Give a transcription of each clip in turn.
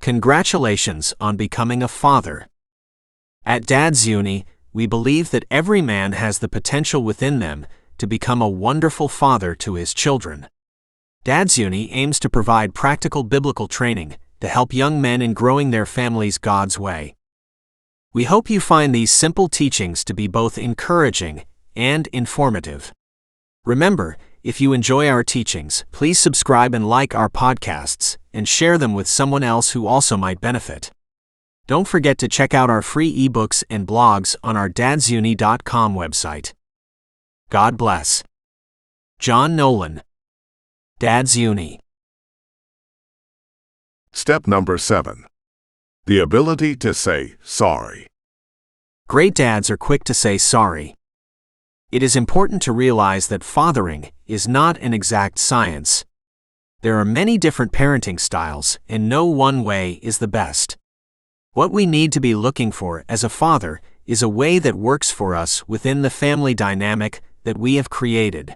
Congratulations on becoming a father. At Dad's Uni, we believe that every man has the potential within them to become a wonderful father to his children. Dad's Uni aims to provide practical biblical training to help young men in growing their families God's way. We hope you find these simple teachings to be both encouraging and informative. Remember, if you enjoy our teachings, please subscribe and like our podcasts, and share them with someone else who also might benefit. Don't forget to check out our free ebooks and blogs on our dadsuni.com website. God bless. John Nolan. Dad's Uni. Step number 7. The ability to say sorry. Great dads are quick to say sorry. It is important to realize that fathering is not an exact science. There are many different parenting styles, and no one way is the best. What we need to be looking for as a father is a way that works for us within the family dynamic that we have created.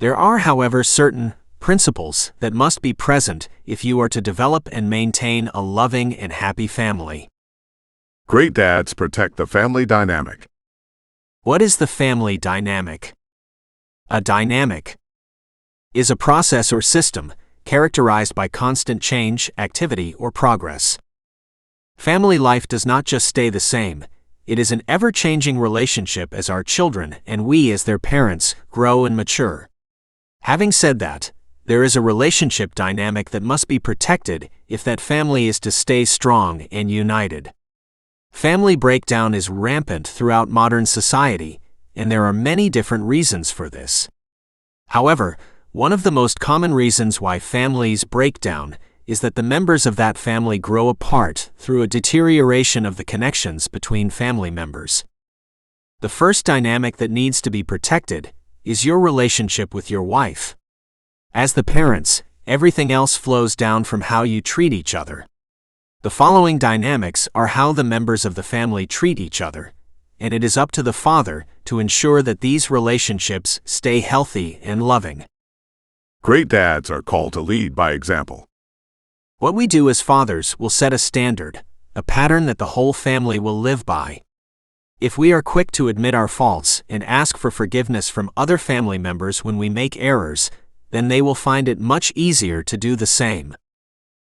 There are, however, certain principles that must be present if you are to develop and maintain a loving and happy family. Great dads protect the family dynamic. What is the family dynamic? A dynamic is a process or system characterized by constant change, activity, or progress. Family life does not just stay the same. It is an ever-changing relationship as our children and we as their parents grow and mature. Having said that, there is a relationship dynamic that must be protected if that family is to stay strong and united. Family breakdown is rampant throughout modern society, and there are many different reasons for this. However, one of the most common reasons why families break down is that the members of that family grow apart through a deterioration of the connections between family members. The first dynamic that needs to be protected is your relationship with your wife. As the parents, everything else flows down from how you treat each other. The following dynamics are how the members of the family treat each other, and it is up to the father to ensure that these relationships stay healthy and loving. Great dads are called to lead by example. What we do as fathers will set a standard, a pattern that the whole family will live by. If we are quick to admit our faults and ask for forgiveness from other family members when we make errors, then they will find it much easier to do the same.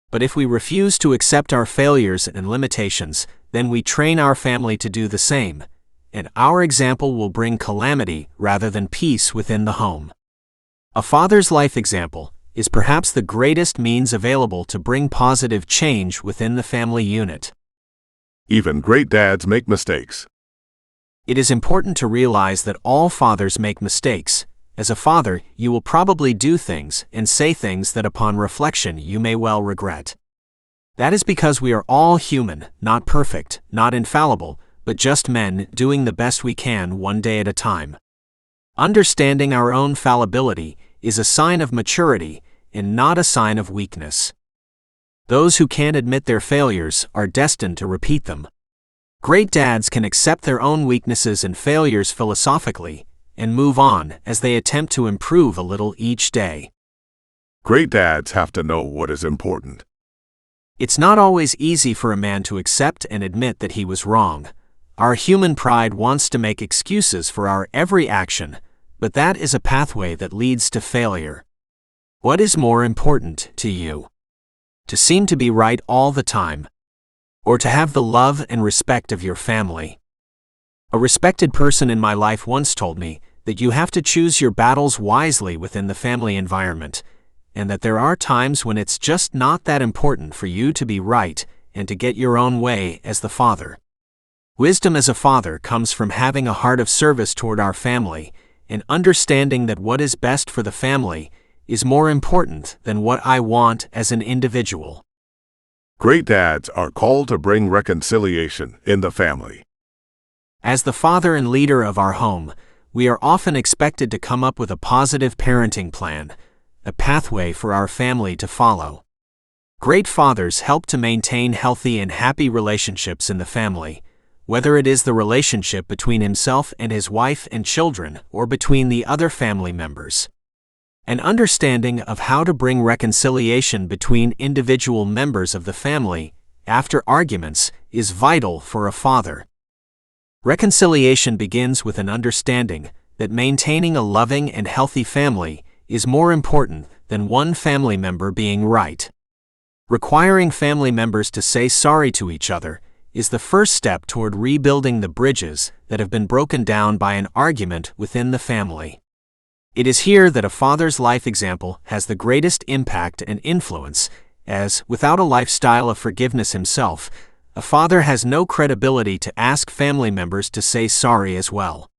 But if we refuse to accept our failures and limitations, then we train our family to do the same, and our example will bring calamity rather than peace within the home. A father's life example is perhaps the greatest means available to bring positive change within the family unit. Even great dads make mistakes. It is important to realize that all fathers make mistakes. As a father, you will probably do things and say things that upon reflection you may well regret. That is because we are all human, not perfect, not infallible, but just men doing the best we can one day at a time. Understanding our own fallibility is a sign of maturity and not a sign of weakness. Those who can't admit their failures are destined to repeat them. Great dads can accept their own weaknesses and failures philosophically and move on as they attempt to improve a little each day. Great dads have to know what is important. It's not always easy for a man to accept and admit that he was wrong. Our human pride wants to make excuses for our every action, but that is a pathway that leads to failure. What is more important to you? To seem to be right all the time, or to have the love and respect of your family? A respected person in my life once told me that you have to choose your battles wisely within the family environment, and that there are times when it's just not that important for you to be right and to get your own way as the father. Wisdom as a father comes from having a heart of service toward our family and understanding that what is best for the family is more important than what I want as an individual. Great dads are called to bring reconciliation in the family. As the father and leader of our home, we are often expected to come up with a positive parenting plan, a pathway for our family to follow. Great fathers help to maintain healthy and happy relationships in the family, whether it is the relationship between himself and his wife and children or between the other family members. An understanding of how to bring reconciliation between individual members of the family after arguments is vital for a father. Reconciliation begins with an understanding that maintaining a loving and healthy family is more important than one family member being right. Requiring family members to say sorry to each other is the first step toward rebuilding the bridges that have been broken down by an argument within the family. It is here that a father's life example has the greatest impact and influence, as, without a lifestyle of forgiveness himself, a father has no credibility to ask family members to say sorry as well.